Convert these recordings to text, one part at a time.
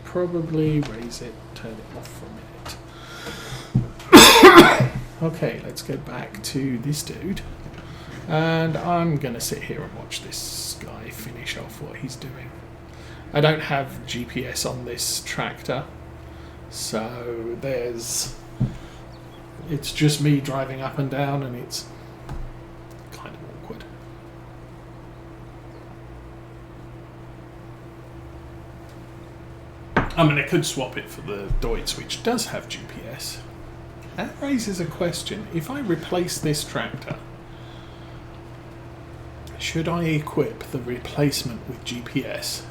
probably raise it, turn it off for a minute. Okay, let's go back to this dude. And I'm going to sit here and watch this guy finish off what he's doing. I don't have GPS on this tractor, so it's just me driving up and down, and it's kind of awkward. I mean, I could swap it for the Deutz, which does have GPS. That raises a question. If I replace this tractor, should I equip the replacement with GPS?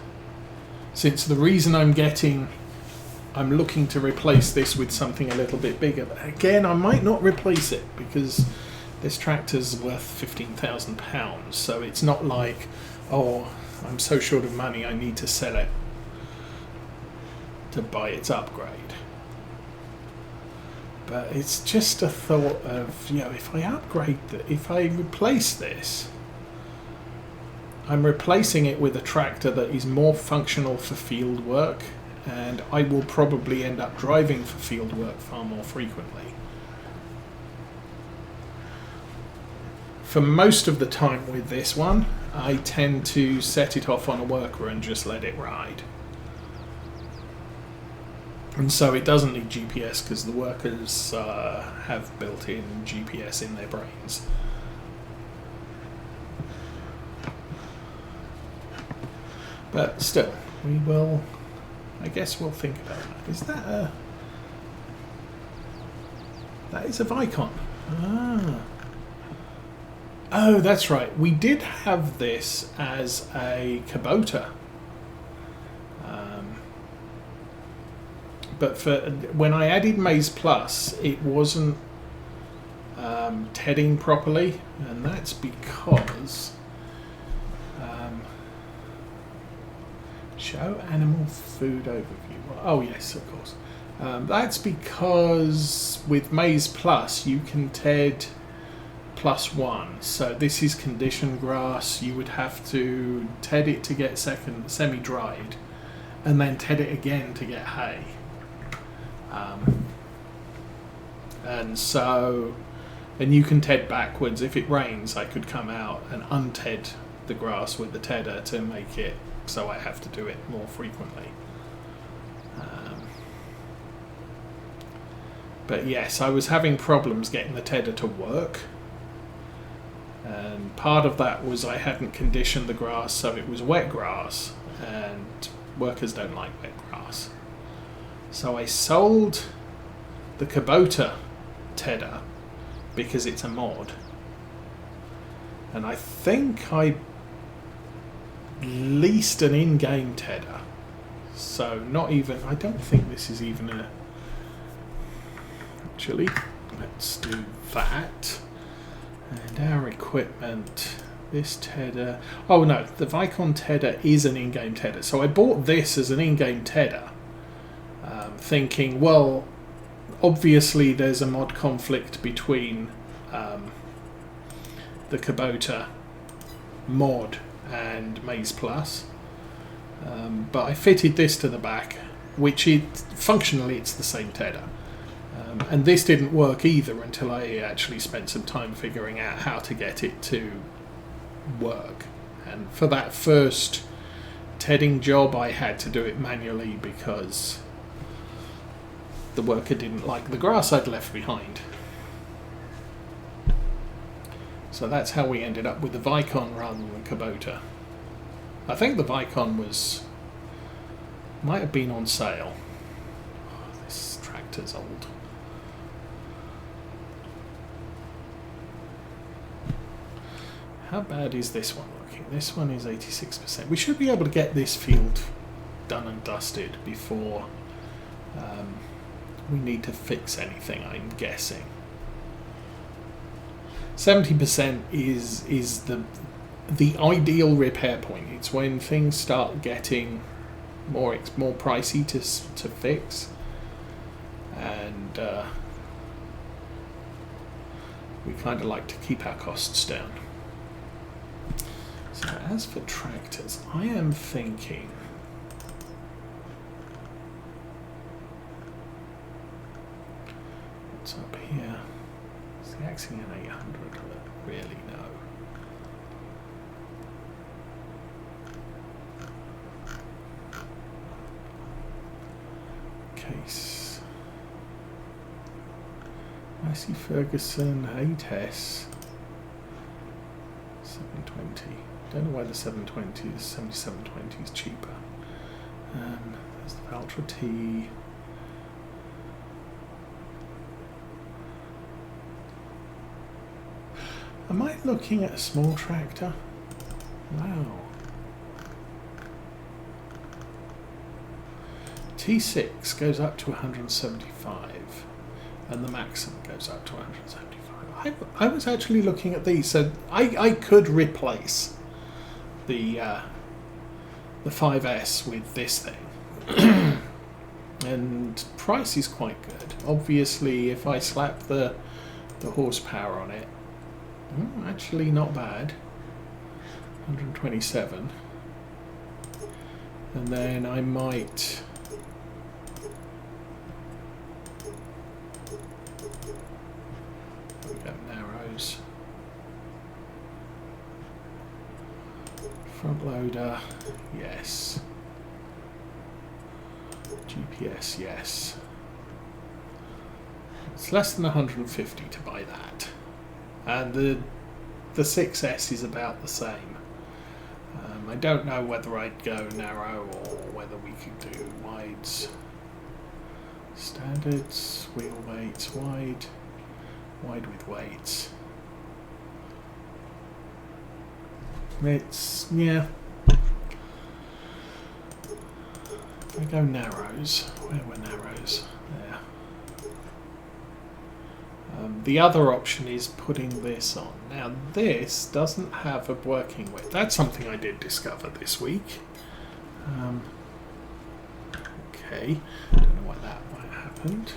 Since the reason I'm looking to replace this with something a little bit bigger. But again, I might not replace it because this tractor's worth £15,000. So it's not like, oh, I'm so short of money I need to sell it to buy its upgrade. But it's just a thought of, if I if I replace this, I'm replacing it with a tractor that is more functional for field work, and I will probably end up driving for field work far more frequently. For most of the time with this one, I tend to set it off on a worker and just let it ride. And so it doesn't need GPS because the workers have built-in GPS in their brains. But still, I guess we'll think about that. Is that that is a Vicon. Ah. Oh, that's right. We did have this as a Kubota. But when I added Maize Plus, it wasn't tedding properly, and that's because show animal food overview. Oh yes, of course. That's because with Maize Plus you can ted +1. So this is conditioned grass. You would have to ted it to get semi-dried, and then ted it again to get hay. And you can ted backwards. If it rains, I could come out and unted the grass with the tedder to make it so I have to do it more frequently. But yes, I was having problems getting the tedder to work, and part of that was I hadn't conditioned the grass, so it was wet grass, and workers don't like wet grass. So I sold the Kubota tedder because it's a mod, and I think I leased an in-game tedder. So I don't think this is even a... Actually, let's do that. And our equipment, this tedder... Oh no, the Vicon tedder is an in-game tedder. So I bought this as an in-game tedder, thinking, well, obviously there's a mod conflict between the Kubota mod and Maize Plus, but I fitted this to the back, which functionally it's the same tedder, and this didn't work either until I actually spent some time figuring out how to get it to work. And for that first tedding job I had to do it manually because the worker didn't like the grass I'd left behind. So that's how we ended up with the Vicon rather than the Kubota. I think the Vicon might have been on sale. Oh, this tractor's old. How bad is this one looking? This one is 86%. We should be able to get this field done and dusted before we need to fix anything, I'm guessing. 70% is the ideal repair point. It's when things start getting more pricey to fix, and we kind of like to keep our costs down. So as for tractors, I am thinking What's up here? Is the Axion 800? Really, no. Case. Massey Ferguson 8S 720. Don't know why the 720 is 7720 is cheaper. There's the Ultra T. Am I looking at a small tractor? Wow. T6 goes up to 175 and the Maxim goes up to 175. I was actually looking at these, so I could replace the 5S with this thing. And price is quite good. Obviously, if I slap the horsepower on it, actually not bad. 127. And then I might go narrows. Front loader, yes. GPS, yes. It's less than 150 to buy that. And the 6S is about the same. I don't know whether I'd go narrow or whether we could do wides. Standards, wheel weights, wide with weights. It's, yeah. If I go narrows, where were narrows? There. The other option is putting this on. Now this doesn't have a working width. That's something I did discover this week. Okay, don't know why that might have happened.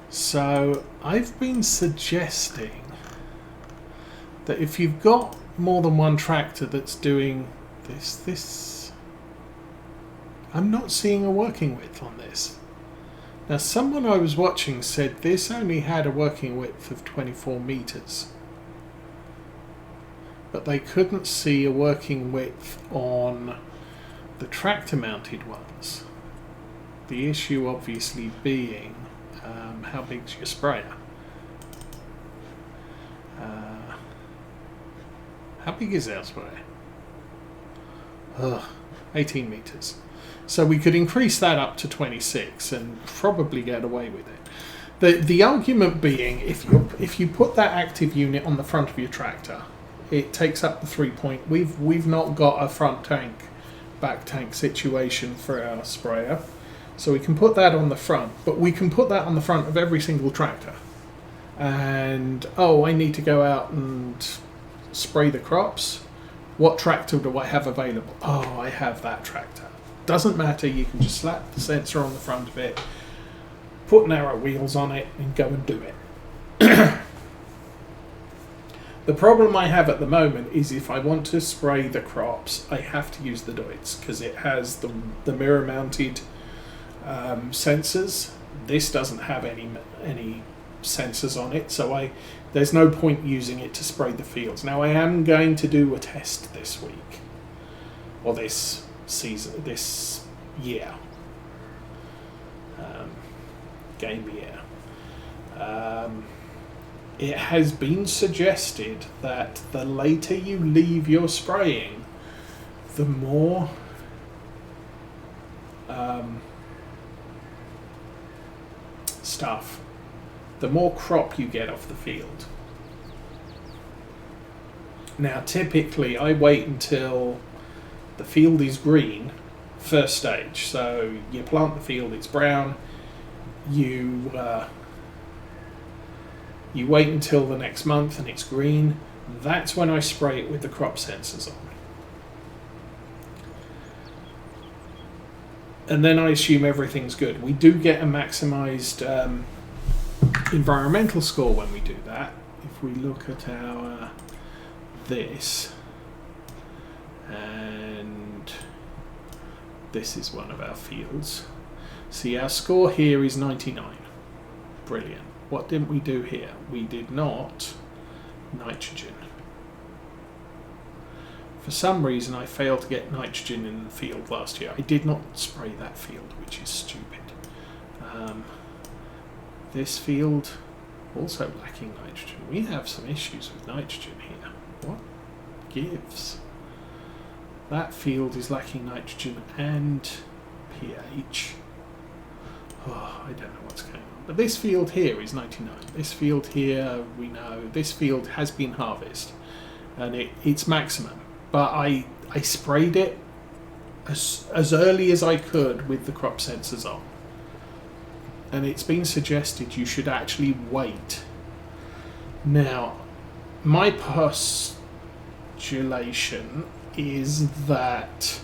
So I've been suggesting that if you've got more than one tractor that's doing this, I'm not seeing a working width on this. Now, someone I was watching said this only had a working width of 24 meters, but they couldn't see a working width on the tractor mounted ones. The issue obviously being how big's your sprayer? How big is our sprayer? 18 meters. So we could increase that up to 26 and probably get away with it. The argument being, if you put that active unit on the front of your tractor, it takes up the 3 point. We've not got a front tank, back tank situation for our sprayer, so we can put that on the front. But we can put that on the front of every single tractor. And I need to go out and spray the crops. What tractor do I have available? I have that tractor. Doesn't matter, you can just slap the sensor on the front of it, put narrow wheels on it, and go and do it. The problem I have at the moment is if I want to spray the crops, I have to use the Deutz because it has the mirror mounted sensors. This doesn't have any sensors on it, so there's no point using it to spray the fields. Now I am going to do a test this week, or this year, game year. It has been suggested that the later you leave your spraying, the more the more crop you get off the field. Now typically I wait until the field is green, first stage. So you plant the field, it's brown. You wait until the next month and it's green. That's when I spray it with the crop sensors on. And then I assume everything's good. We do get a maximised environmental score when we do that. If we look at our this, and this is one of our fields. See, our score here is 99. Brilliant. What didn't we do here? We did not nitrogen. For some reason I failed to get nitrogen in the field last year. I did not spray that field, which is stupid. This field also lacking nitrogen. We have some issues with nitrogen here. What gives? That field is lacking nitrogen and pH. Oh, I don't know what's going on. But this field here is 99. This field here, we know. This field has been harvested and it's maximum. But I sprayed it as early as I could with the crop sensors on. And it's been suggested you should actually wait. Now, my postulation is that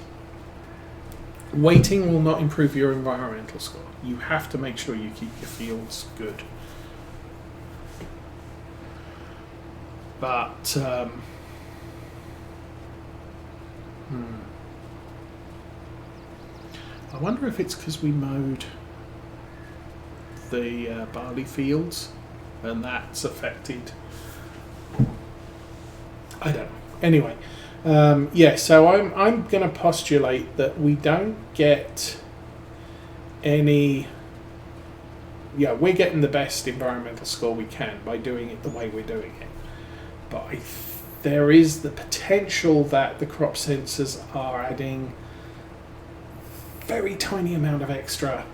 waiting will not improve your environmental score. You have to make sure you keep your fields good. But I wonder if it's because we mowed the barley fields and that's affected. I don't know. Anyway, yeah, so I'm going to postulate that we don't get any. Yeah, we're getting the best environmental score we can by doing it the way we're doing it. But there is the potential that the crop sensors are adding very tiny amount of extra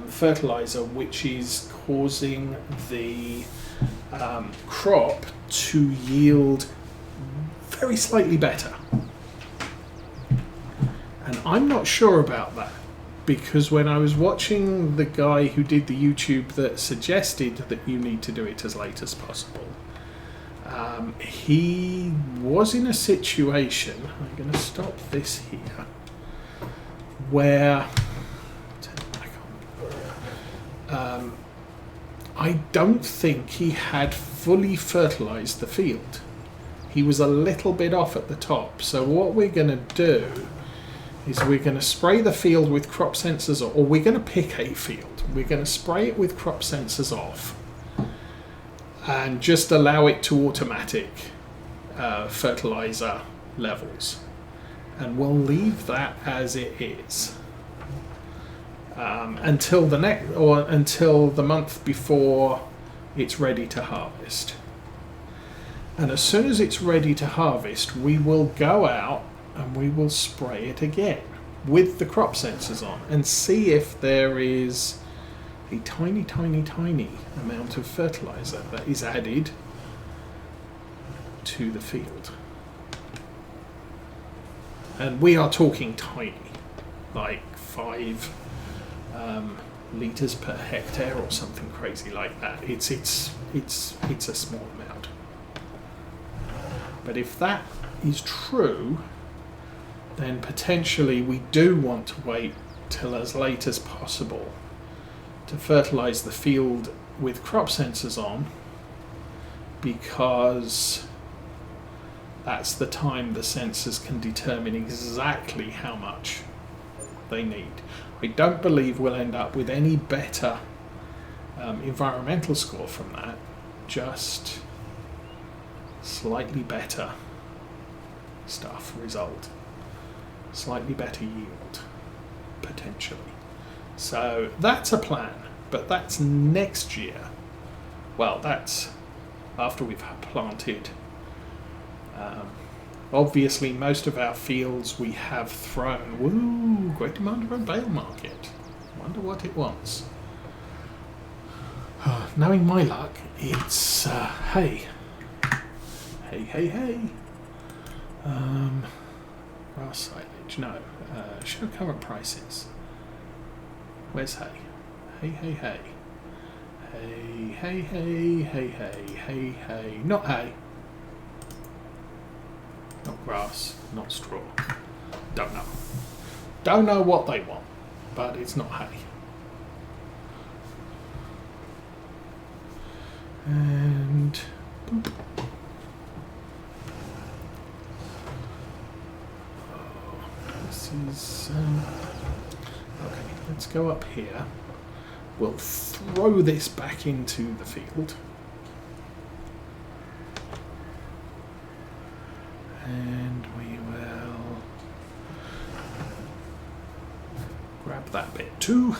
fertilizer, which is causing the crop to yield very slightly better. And I'm not sure about that, because when I was watching the guy who did the YouTube that suggested that you need to do it as late as possible, he was in a situation, I'm going to stop this here, where I don't think he had fully fertilized the field. He was a little bit off at the top. So what we're going to do is we're going to spray the field with crop sensors, or we're going to pick a field. We're going to spray it with crop sensors off and just allow it to automatic fertilizer levels. And we'll leave that as it is. Until the month before it's ready to harvest. And as soon as it's ready to harvest, we will go out and we will spray it again with the crop sensors on and see if there is a tiny amount of fertilizer that is added to the field. And we are talking tiny, like 5 litres per hectare or something crazy like that. It's a small amount. But if that is true, then potentially we do want to wait till as late as possible to fertilize the field with crop sensors on, because that's the time the sensors can determine exactly how much they need. I don't believe we'll end up with any better environmental score from that, just slightly better result, slightly better yield, potentially. So that's a plan, but that's next year. Well, that's after we've planted. Obviously, most of our fields we have thrown. Woo! Great demand for a bale market. Wonder what it wants. Knowing my luck, it's hay. Hay. Grass silage. No. Show current prices. Where's hay? Hay. Hay. Not hay. Not grass, not straw. Don't know. Don't know what they want, but it's not hay. And boop. This is okay. Let's go up here. We'll throw this back into the field. And we will grab that bit too.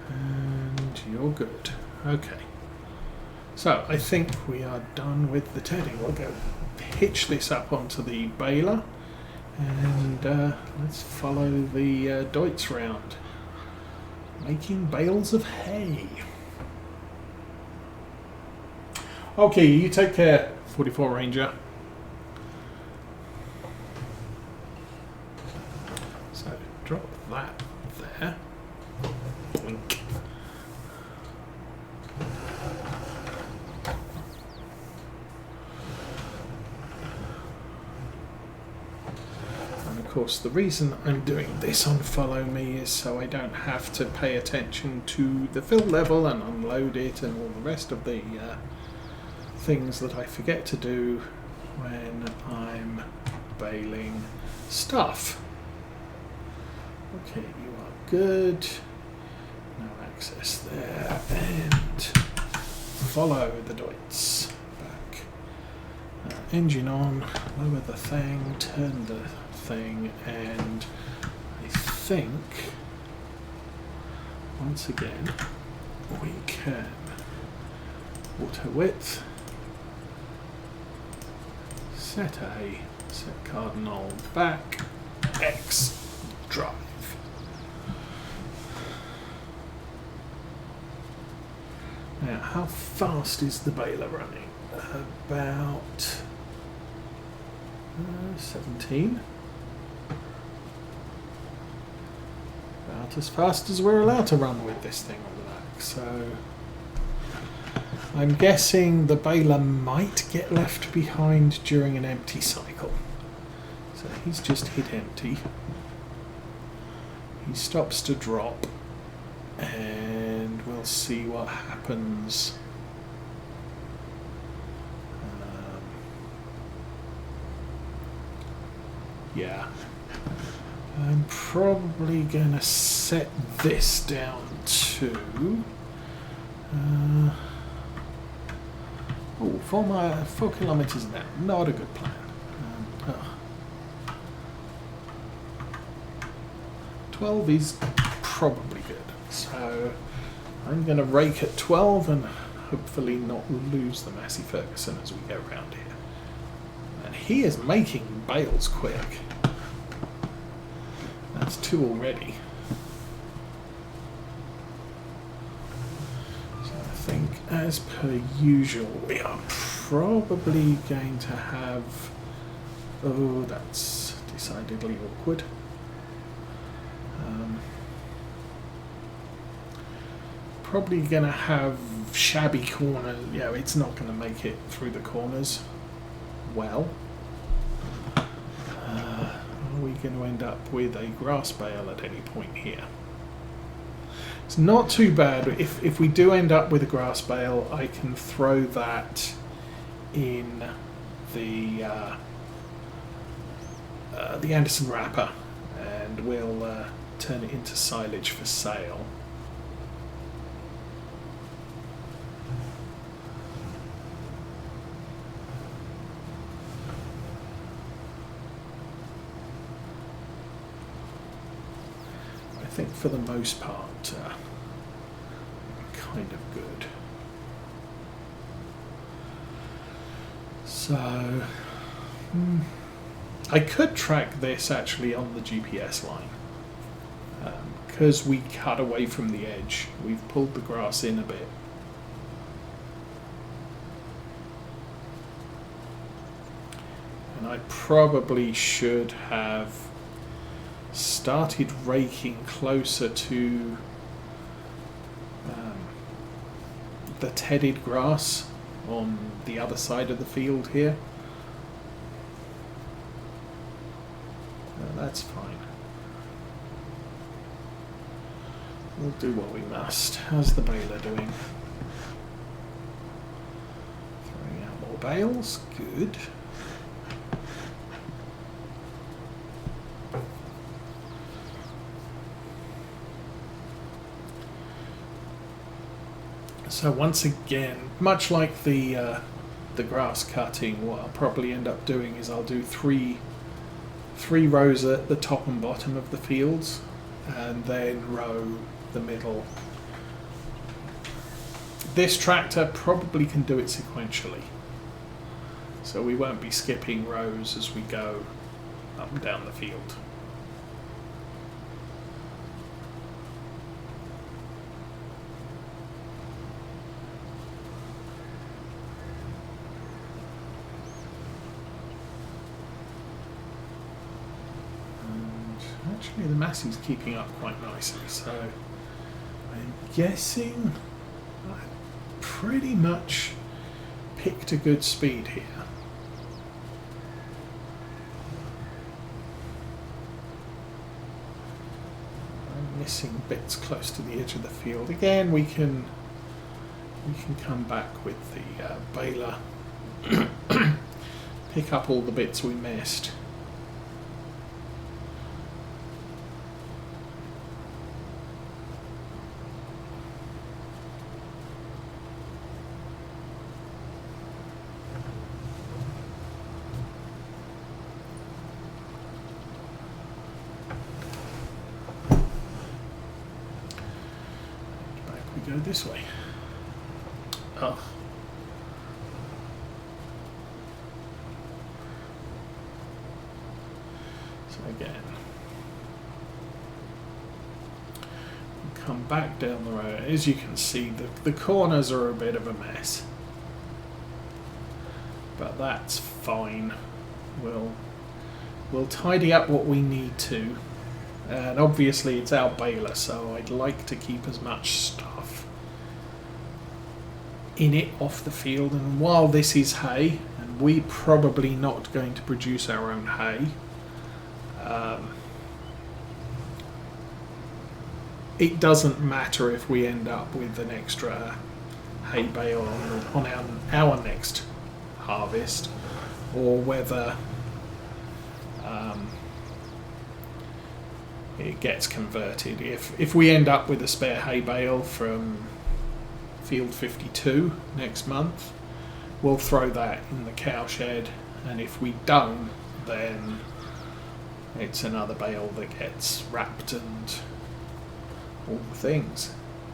And you're good. Okay. So I think we are done with the teddy. We'll go hitch this up onto the baler and let's follow the Deutz round, making bales of hay. Okay, you take care, 44 Ranger. So drop that there. Blink. And of course the reason I'm doing this on follow me is so I don't have to pay attention to the fill level and unload it and all the rest of the things that I forget to do when I'm baling stuff. Okay, you are good. No access there. And follow the Deutz back. Engine on, lower the thing, turn the thing, and I think once again we can water width. Set A, set cardinal back, X, drive. Now, how fast is the baler running? About 17. About as fast as we're allowed to run with this thing on the back. So I'm guessing the baler might get left behind during an empty cycle. So he's just hit empty. He stops to drop and we'll see what happens. Yeah. I'm probably going to set this down to... oh, 4 kilometers an hour. Not a good plan. 12 is probably good. So I'm going to rake at 12 and hopefully not lose the Massey Ferguson as we go around here. And he is making bales quick. That's 2 already. As per usual, we are probably going to have... oh, that's decidedly awkward. Probably going to have shabby corners. Yeah, it's not going to make it through the corners well. Are we going to end up with a grass bale at any point here? It's not too bad. If we do end up with a grass bale, I can throw that in the Anderson wrapper, and we'll turn it into silage for sale. I think for the most part, kind of good. So, I could track this actually on the GPS line. Because we cut away from the edge, we've pulled the grass in a bit. And I probably should have started raking closer to the tedded grass on the other side of the field here. That's fine. We'll do what we must. How's the baler doing? Throwing out more bales. Good. So once again, much like the grass cutting, what I'll probably end up doing is I'll do three rows at the top and bottom of the fields, and then row the middle. This tractor probably can do it sequentially, so we won't be skipping rows as we go up and down the field. Actually, the Massey's keeping up quite nicely, so I'm guessing I pretty much picked a good speed here. I'm missing bits close to the edge of the field. Again, we can come back with the baler, pick up all the bits we missed. Go this way. Oh. So again, we'll come back down the road. As you can see, the corners are a bit of a mess, but that's fine. We'll tidy up what we need to. And obviously it's our baler, so I'd like to keep as much stuff in it off the field. And while this is hay, and we're probably not going to produce our own hay, it doesn't matter if we end up with an extra hay bale on our next harvest, or whether it gets converted. If we end up with a spare hay bale from field 52 next month, we'll throw that in the cow shed, and if we don't, then it's another bale that gets wrapped and all the things.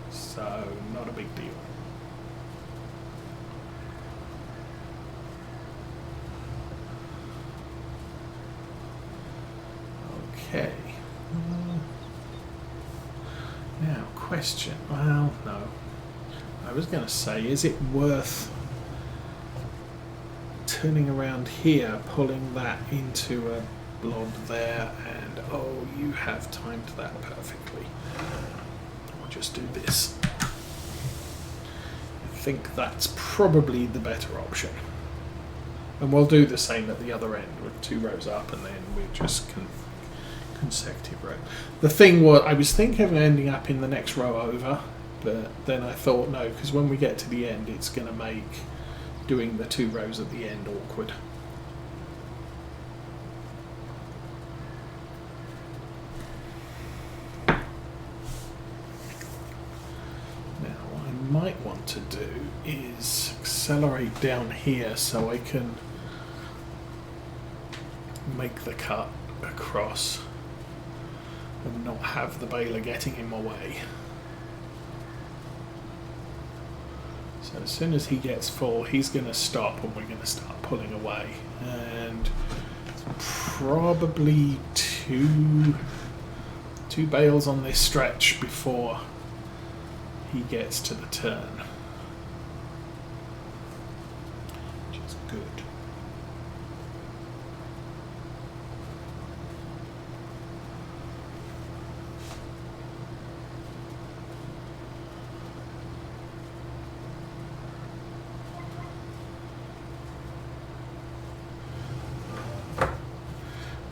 So not a big deal. Okay. Now, question. Well, no. I was going to say, is it worth turning around here, pulling that into a blob there, and oh, you have timed that perfectly. I'll just do this. I think that's probably the better option. And we'll do the same at the other end with 2 rows up, and then we just consecutive row. The thing was, I was thinking of ending up in the next row over, but then I thought no, because when we get to the end, it's going to make doing the 2 rows at the end awkward. Now, what I might want to do is accelerate down here so I can make the cut across and not have the baler getting in my way. So as soon as he gets full, he's going to stop and we're going to start pulling away. And probably two bales on this stretch before he gets to the turn, which is good.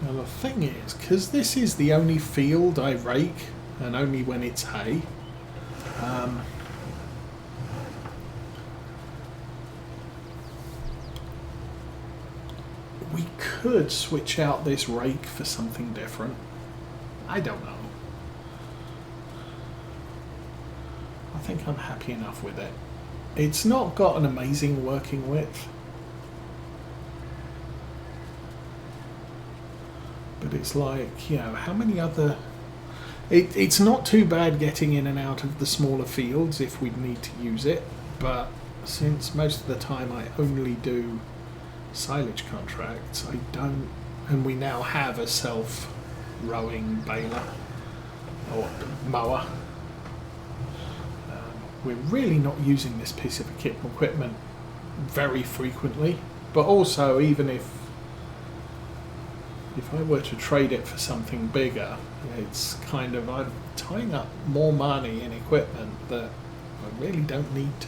Now the thing is, because this is the only field I rake, and only when it's hay, we could switch out this rake for something different. I don't know. I think I'm happy enough with it. It's not got an amazing working width, but it's like, you know, how many other... It's not too bad getting in and out of the smaller fields if we need to use it, but since most of the time I only do silage contracts, I don't, and we now have a self-rowing baler or mower. We're really not using this piece of equipment very frequently, but also even if I were to trade it for something bigger, it's kind of, I'm tying up more money in equipment that I really don't need to.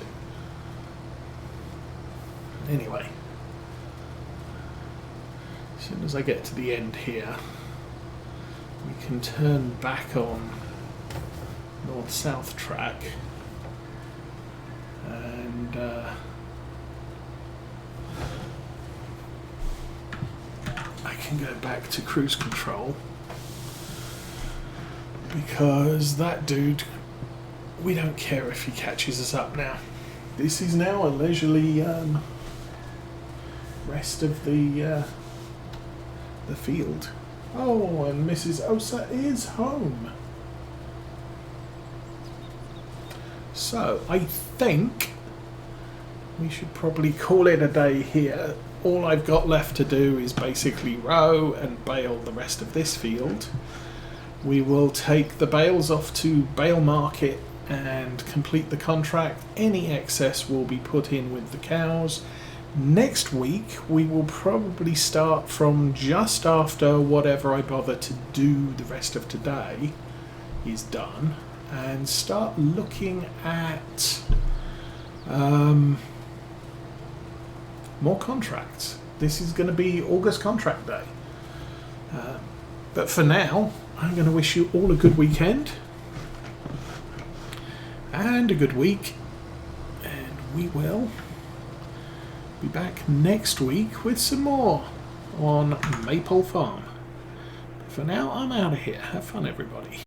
Anyway, as soon as I get to the end here, we can turn back on north-south track and I can go back to cruise control, because that dude, we don't care if he catches us up now. This is now a leisurely rest of the field. Oh, and Mrs. Osa is home. So I think we should probably call it a day here. All I've got left to do is basically row and bale the rest of this field. We will take the bales off to bale market and complete the contract. Any excess will be put in with the cows. Next week we will probably start from just after whatever I bother to do the rest of today is done, and start looking at more contracts. This is going to be August contract day. But for now, I'm going to wish you all a good weekend and a good week, and we will be back next week with some more on Maypole Farm. For now, I'm out of here. Have fun, everybody.